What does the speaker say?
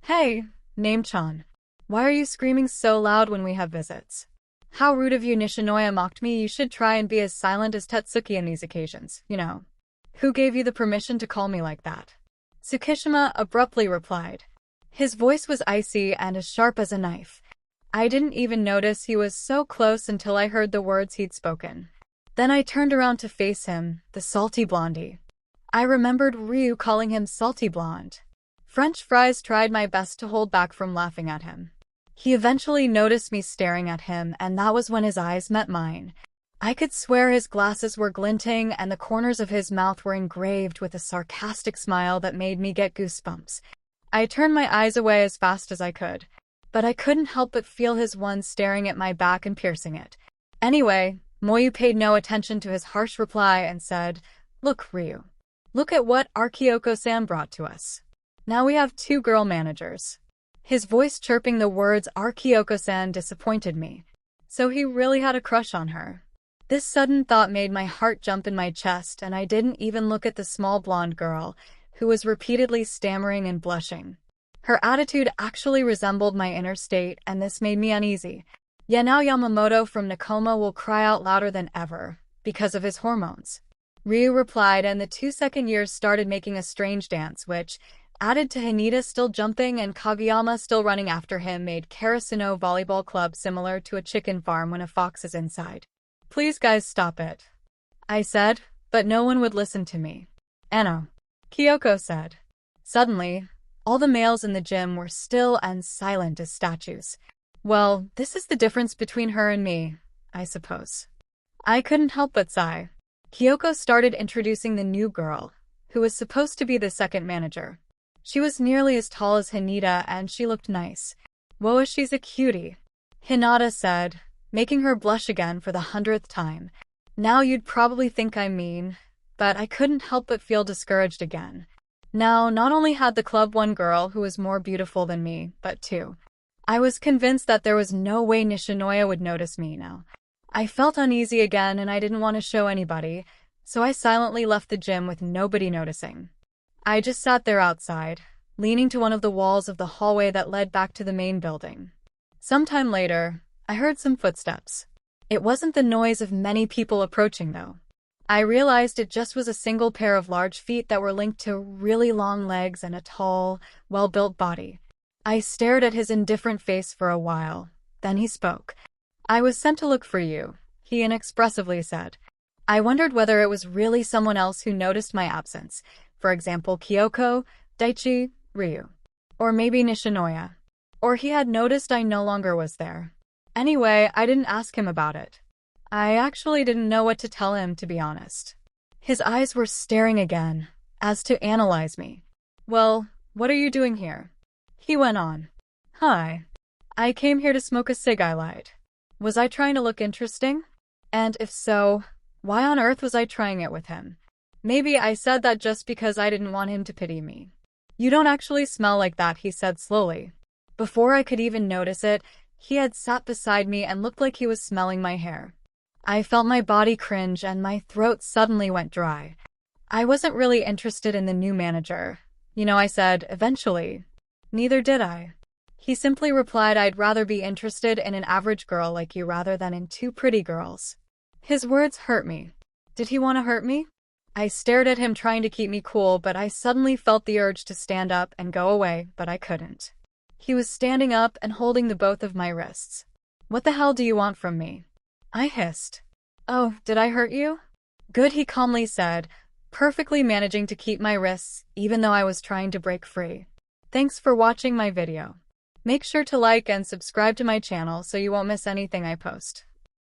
Hey, Name-chan. Why are you screaming so loud when we have visits? How rude of you, Nishinoya mocked me. You should try and be as silent as Tetsuki in these occasions, you know. Who gave you the permission to call me like that? Tsukishima abruptly replied. His voice was icy and as sharp as a knife. I didn't even notice he was so close until I heard the words he'd spoken. Then I turned around to face him, the salty blondie. I remembered Ryu calling him salty blonde. French fries tried my best to hold back from laughing at him. He eventually noticed me staring at him, and that was when his eyes met mine. I could swear his glasses were glinting and the corners of his mouth were engraved with a sarcastic smile that made me get goosebumps. I turned my eyes away as fast as I could, but I couldn't help but feel his one staring at my back and piercing it. Anyway, Moyu paid no attention to his harsh reply and said, "Look, Ryu. Look at what Arkyoko-san brought to us. Now we have 2 girl managers." His voice chirping the words Arkyoko-san disappointed me. So he really had a crush on her. This sudden thought made my heart jump in my chest, and I didn't even look at the small blonde girl, who was repeatedly stammering and blushing. Her attitude actually resembled my inner state, and this made me uneasy. Yeah, now Yamamoto from Nakoma will cry out louder than ever, because of his hormones. Ryu replied, and the 2 second years started making a strange dance, which, added to Haneda still jumping and Kageyama still running after him, made Karasuno Volleyball Club similar to a chicken farm when a fox is inside. "Please guys, stop it," I said, but no one would listen to me. "Ano," Kyoko said. Suddenly, all the males in the gym were still and silent as statues. Well, this is the difference between her and me, I suppose. I couldn't help but sigh. Kyoko started introducing the new girl, who was supposed to be the second manager. She was nearly as tall as Haneda, and she looked nice. "Whoa, she's a cutie," Hinata said, making her blush again for the 100th time. Now you'd probably think I'm mean, but I couldn't help but feel discouraged again. Now, not only had the club 1 girl who was more beautiful than me, but 2. I was convinced that there was no way Nishinoya would notice me now. I felt uneasy again, and I didn't want to show anybody, so I silently left the gym with nobody noticing. I just sat there outside, leaning to one of the walls of the hallway that led back to the main building. Sometime later, I heard some footsteps. It wasn't the noise of many people approaching, though. I realized it just was a single pair of large feet that were linked to really long legs and a tall, well-built body. I stared at his indifferent face for a while. Then he spoke. "I was sent to look for you," he inexpressively said. I wondered whether it was really someone else who noticed my absence. For example, Kyoko, Daichi, Ryu. Or maybe Nishinoya. Or he had noticed I no longer was there. Anyway, I didn't ask him about it. I actually didn't know what to tell him, to be honest. His eyes were staring again, as to analyze me. "Well, what are you doing here?" He went on. "Hi. I came here to smoke a cig I lied. Was I trying to look interesting? And if so, why on earth was I trying it with him? Maybe I said that just because I didn't want him to pity me." "You don't actually smell like that," he said slowly. Before I could even notice it, he had sat beside me and looked like he was smelling my hair. I felt my body cringe and my throat suddenly went dry. I wasn't really interested in the new manager. I said, eventually. Neither did I. He simply replied, "I'd rather be interested in an average girl like you rather than in 2 pretty girls." His words hurt me. Did he want to hurt me? I stared at him trying to keep me cool, but I suddenly felt the urge to stand up and go away, but I couldn't. He was standing up and holding the both of my wrists. "What the hell do you want from me?" I hissed. "Oh, did I hurt you?" "Good," he calmly said, perfectly managing to keep my wrists even though I was trying to break free. Thanks for watching my video. Make sure to like and subscribe to my channel so you won't miss anything I post.